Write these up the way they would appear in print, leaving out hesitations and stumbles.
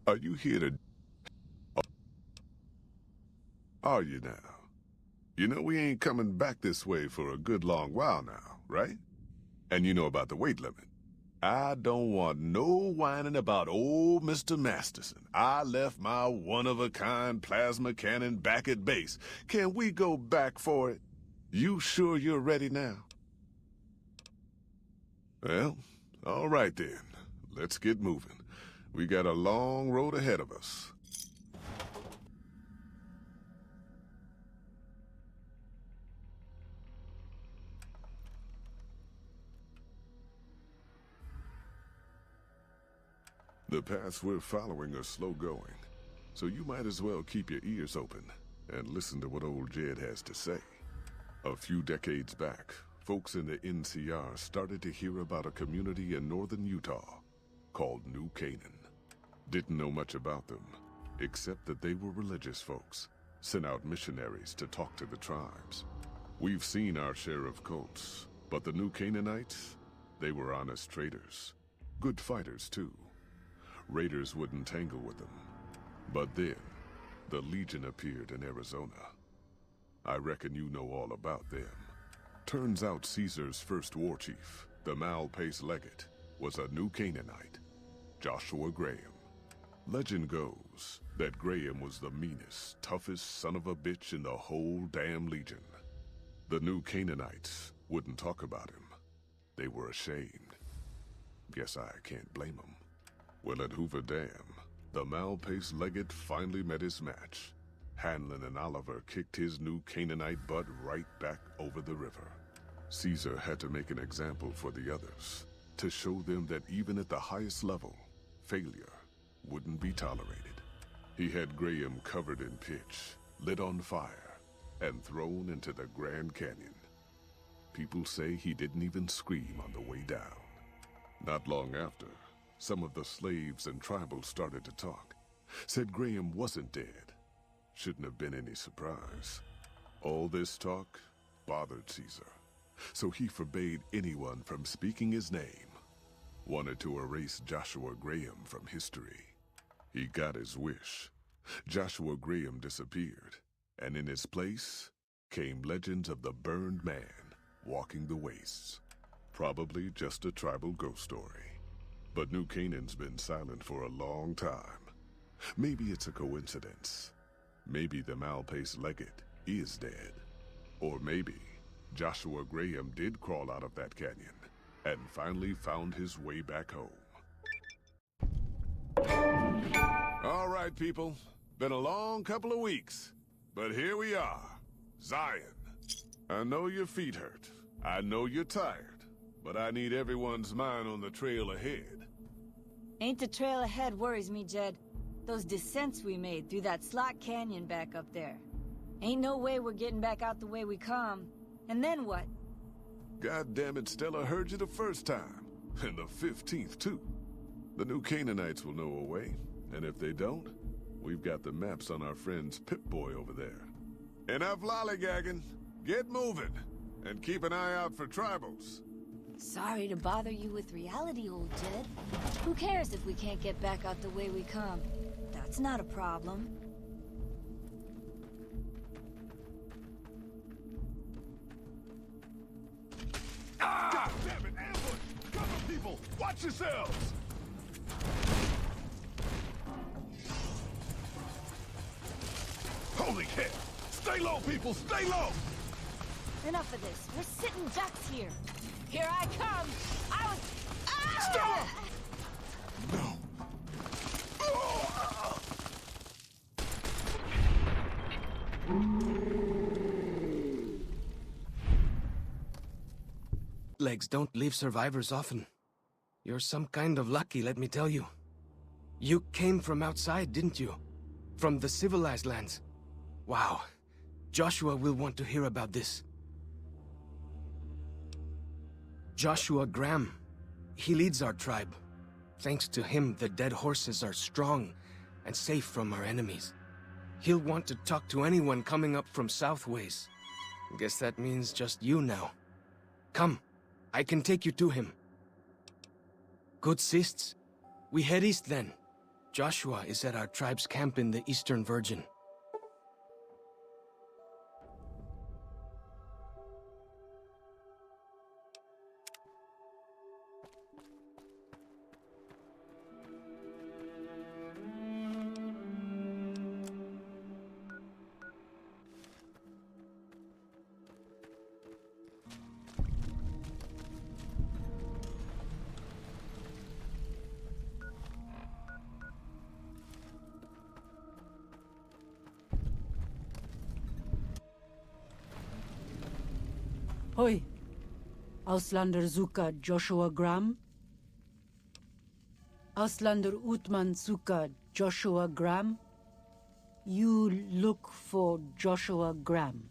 Are you here to... Are you now? You know we ain't coming back this way for a good long while now, right? And you know about the weight limit. I don't want no whining about old Mr. Masterson. I left my one-of-a-kind plasma cannon back at base. Can we go back for it? You sure you're ready now? Well, all right then. Let's get moving. We got a long road ahead of us. The paths we're following are slow going, so you might as well keep your ears open and listen to what old Jed has to say. A few decades back, folks in the NCR started to hear about a community in northern Utah called New Canaan. Didn't know much about them, except that they were religious folks, sent out missionaries to talk to the tribes. We've seen our share of cults, but the New Canaanites, they were honest traders, good fighters too. Raiders wouldn't tangle with them. But then, the Legion appeared in Arizona. I reckon you know all about them. Turns out Caesar's first war chief, the Mal-Pace legate, was a New Canaanite, Joshua Graham. Legend goes that Graham was the meanest, toughest son of a bitch in the whole damn Legion. The New Canaanites wouldn't talk about him. They were ashamed. Guess I can't blame them. Well, at Hoover Dam, the Mal-Pace legate finally met his match. Hanlon and Oliver kicked his New Canaanite butt right back over the river. Caesar had to make an example for the others, to show them that even at the highest level, failure wouldn't be tolerated. He had Graham covered in pitch, lit on fire, and thrown into the Grand Canyon. People say he didn't even scream on the way down. Not long after, some of the slaves and tribals started to talk. Said Graham wasn't dead. Shouldn't have been any surprise. All this talk bothered Caesar, so he forbade anyone from speaking his name. Wanted to erase Joshua Graham from history. He got his wish. Joshua Graham disappeared, and in his place came legends of the burned man walking the wastes. Probably just a tribal ghost story. But New Canaan's been silent for a long time. Maybe it's a coincidence. Maybe the Mal-Pace legate is dead. Or maybe Joshua Graham did crawl out of that canyon and finally found his way back home. All right, people. Been a long couple of weeks. But here we are. Zion. I know your feet hurt. I know you're tired. But I need everyone's mind on the trail ahead. Ain't the trail ahead worries me, Jed. Those descents we made through that slot canyon back up there. Ain't no way we're getting back out the way we come. And then what? God damn it, Stella heard you the first time. And the 15th, too. The New Canaanites will know a way. And if they don't, we've got the maps on our friend's Pip-Boy over there. Enough lollygagging. Get moving. And keep an eye out for tribals. Sorry to bother you with reality, old Jed. Who cares if we can't get back out the way we come? That's not a problem. Ah! God damn it, ambush! Cover, people! Watch yourselves! Holy hell! Stay low, people! Stay low! Enough of this. We're sitting ducks here. Here I come! I was... Stella! No. Legs don't leave survivors often. You're some kind of lucky, let me tell you. You came from outside, didn't you? From the civilized lands. Wow. Joshua will want to hear about this. Joshua Graham. He leads our tribe. Thanks to him, the dead horses are strong and safe from our enemies. He'll want to talk to anyone coming up from Southways. Guess that means just you now. Come, I can take you to him. Good CESTs. We head east then. Joshua is at our tribe's camp in the Eastern Virgin. Hoi. Auslander Zuka Joshua Graham. Auslander Utman Zuka Joshua Graham. You look for Joshua Graham.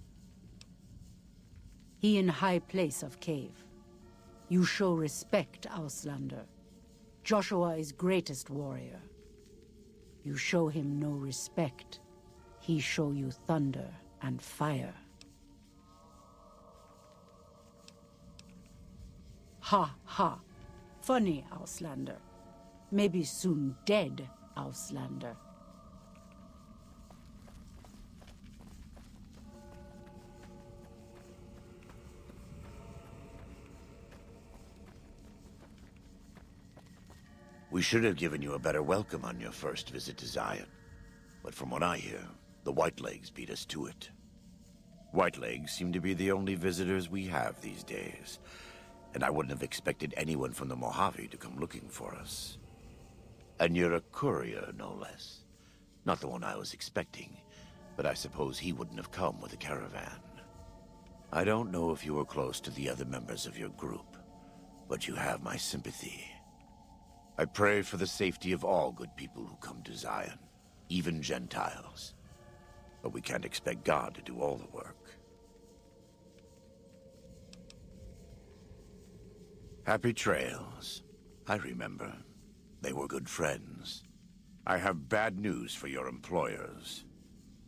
He in high place of cave. You show respect, Auslander. Joshua is greatest warrior. You show him no respect. He show you thunder and fire. Ha ha. Funny, Auslander. Maybe soon dead, Auslander. We should have given you a better welcome on your first visit to Zion. But from what I hear, the Whitelegs beat us to it. Whitelegs seem to be the only visitors we have these days. And I wouldn't have expected anyone from the Mojave to come looking for us. And you're a courier, no less. Not the one I was expecting, but I suppose he wouldn't have come with a caravan. I don't know if you were close to the other members of your group, but you have my sympathy. I pray for the safety of all good people who come to Zion, even Gentiles. But we can't expect God to do all the work. Happy trails. I remember. They were good friends. I have bad news for your employers.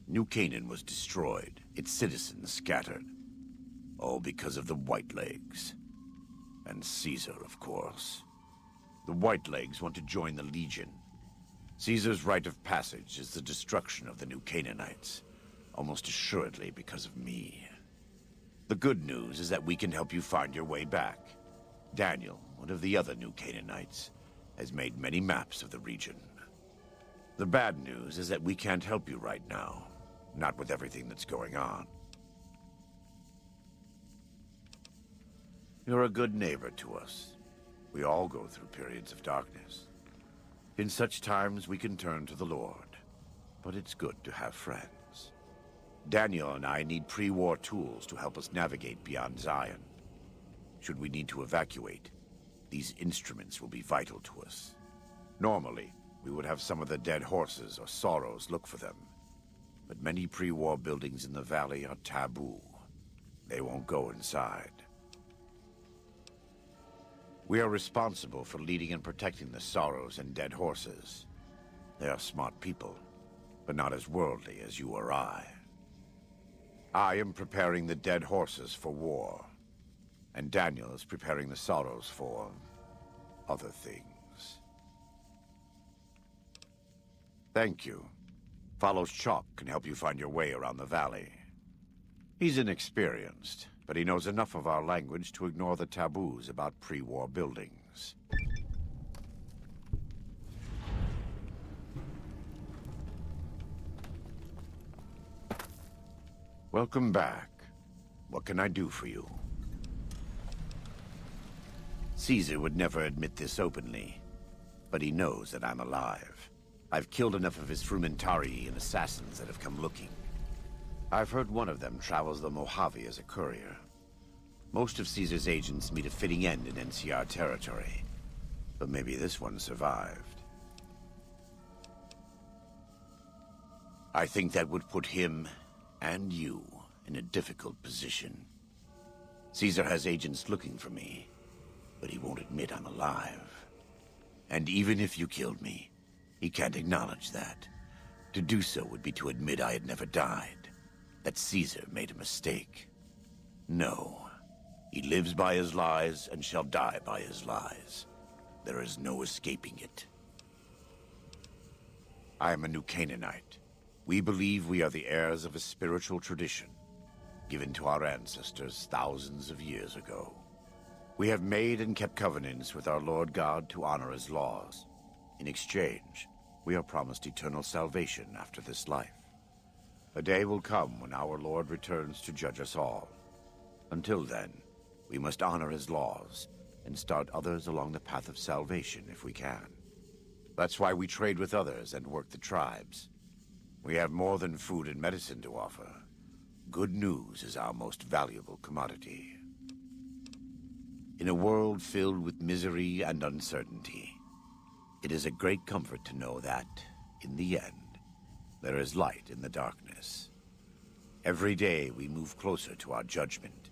New Canaan was destroyed, its citizens scattered. All because of the Whitelegs. And Caesar, of course. The Whitelegs want to join the Legion. Caesar's rite of passage is the destruction of the New Canaanites, almost assuredly because of me. The good news is that we can help you find your way back. Daniel, one of the other New Canaanites, has made many maps of the region. The bad news is that we can't help you right now, not with everything that's going on. You're a good neighbor to us. We all go through periods of darkness. In such times, we can turn to the Lord, but it's good to have friends. Daniel and I need pre-war tools to help us navigate beyond Zion. Should we need to evacuate, these instruments will be vital to us. Normally, we would have some of the dead horses or sorrows look for them. But many pre-war buildings in the valley are taboo. They won't go inside. We are responsible for leading and protecting the sorrows and dead horses. They are smart people, but not as worldly as you or I. I am preparing the dead horses for war. And Daniel is preparing the sorrows for other things. Thank you. Follows Chalk can help you find your way around the valley. He's inexperienced, but he knows enough of our language to ignore the taboos about pre-war buildings. Welcome back. What can I do for you? Caesar would never admit this openly, but he knows that I'm alive. I've killed enough of his Frumentari and assassins that have come looking. I've heard one of them travels the Mojave as a courier. Most of Caesar's agents meet a fitting end in NCR territory, but maybe this one survived. I think that would put him and you in a difficult position. Caesar has agents looking for me, but he won't admit I'm alive. And even if you killed me, he can't acknowledge that. To do so would be to admit I had never died, that Caesar made a mistake. No, he lives by his lies and shall die by his lies. There is no escaping it. I am a New Canaanite. We believe we are the heirs of a spiritual tradition, given to our ancestors thousands of years ago. We have made and kept covenants with our Lord God to honor his laws. In exchange, we are promised eternal salvation after this life. A day will come when our Lord returns to judge us all. Until then, we must honor his laws and start others along the path of salvation if we can. That's why we trade with others and work the tribes. We have more than food and medicine to offer. Good news is our most valuable commodity. In a world filled with misery and uncertainty, it is a great comfort to know that, in the end, there is light in the darkness. Every day we move closer to our judgment.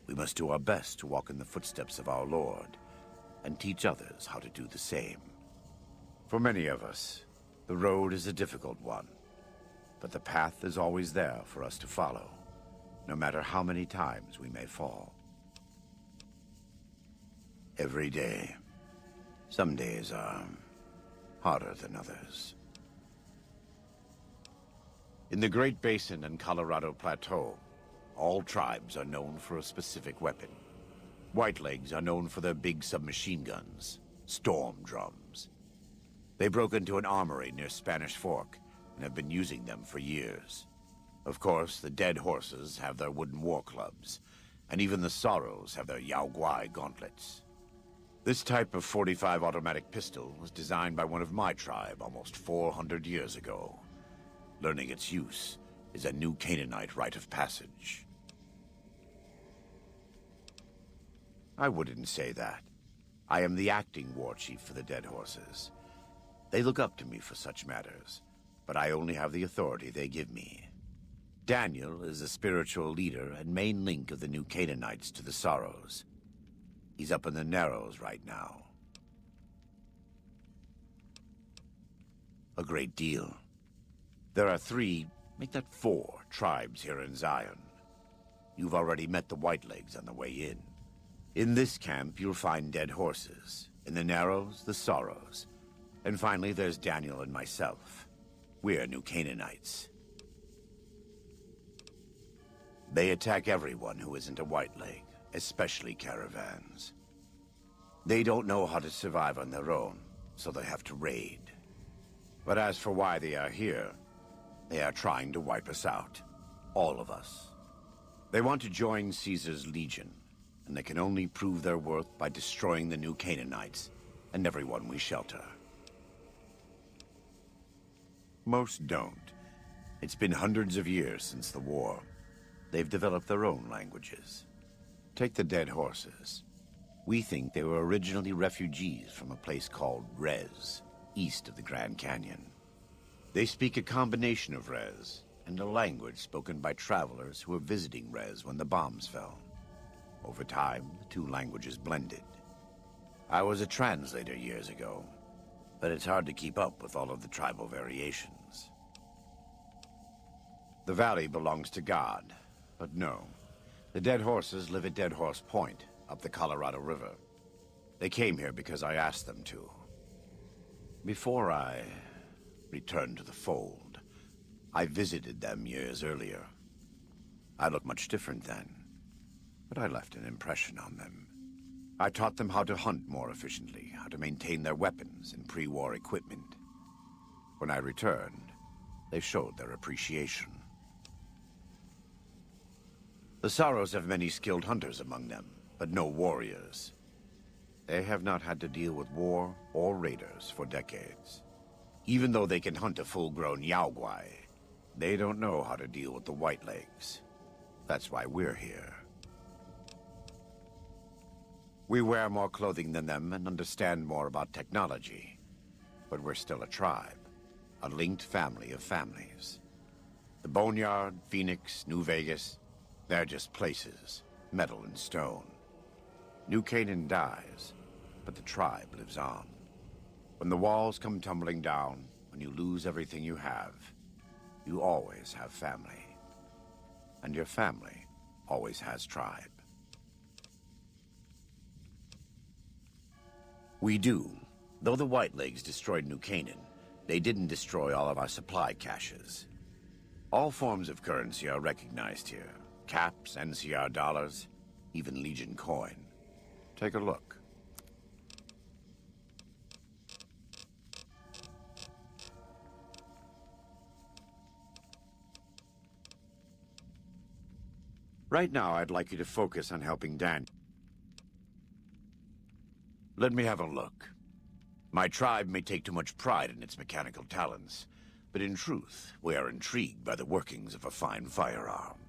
We must do our best to walk in the footsteps of our Lord and teach others how to do the same. For many of us, the road is a difficult one, but the path is always there for us to follow, no matter how many times we may fall. Every day. Some days are harder than others. In the Great Basin and Colorado Plateau, all tribes are known for a specific weapon. Whitelegs are known for their big submachine guns, storm drums. They broke into an armory near Spanish Fork and have been using them for years. Of course, the dead horses have their wooden war clubs, and even the Sorrows have their Yaoguai gauntlets. This type of .45 automatic pistol was designed by one of my tribe almost 400 years ago. Learning its use is a New Canaanite rite of passage. I wouldn't say that. I am the acting war chief for the dead horses. They look up to me for such matters, but I only have the authority they give me. Daniel is the spiritual leader and main link of the New Canaanites to the Sorrows. He's up in the Narrows right now. A great deal. There are 3, make that 4, tribes here in Zion. You've already met the Whitelegs on the way in. In this camp, you'll find dead horses. In the Narrows, the Sorrows. And finally, there's Daniel and myself. We're New Canaanites. They attack everyone who isn't a Whiteleg, especially caravans. They don't know how to survive on their own, so they have to raid. But as for why they are here, they are trying to wipe us out. All of us. They want to join Caesar's legion, and they can only prove their worth by destroying the New Canaanites and everyone we shelter. Most don't. It's been hundreds of years since the war. They've developed their own languages. Take the dead horses. We think they were originally refugees from a place called Rez, east of the Grand Canyon. They speak a combination of Rez and a language spoken by travelers who were visiting Rez when the bombs fell. Over time, the 2 languages blended. I was a translator years ago, but it's hard to keep up with all of the tribal variations. The valley belongs to God, but no. The dead horses live at Dead Horse Point, up the Colorado River. They came here because I asked them to. Before I returned to the fold, I visited them years earlier. I looked much different then, but I left an impression on them. I taught them how to hunt more efficiently, how to maintain their weapons and pre-war equipment. When I returned, they showed their appreciation. The Sorrows have many skilled hunters among them, but no warriors. They have not had to deal with war or raiders for decades. Even though they can hunt a full-grown Yaoguai, they don't know how to deal with the Whitelegs. That's why we're here. We wear more clothing than them and understand more about technology, but we're still a tribe, a linked family of families. The Boneyard, Phoenix, New Vegas, they're just places, metal and stone. New Canaan dies, but the tribe lives on. When the walls come tumbling down, when you lose everything you have, you always have family. And your family always has tribe. We do. Though the Whitelegs destroyed New Canaan, They didn't destroy all of our supply caches. All forms of currency are recognized here. Caps, NCR dollars, even Legion coin. Take a look. Right now, I'd like you to focus on helping Dan. Let me have a look. My tribe may take too much pride in its mechanical talents, but in truth, we are intrigued by the workings of a fine firearm.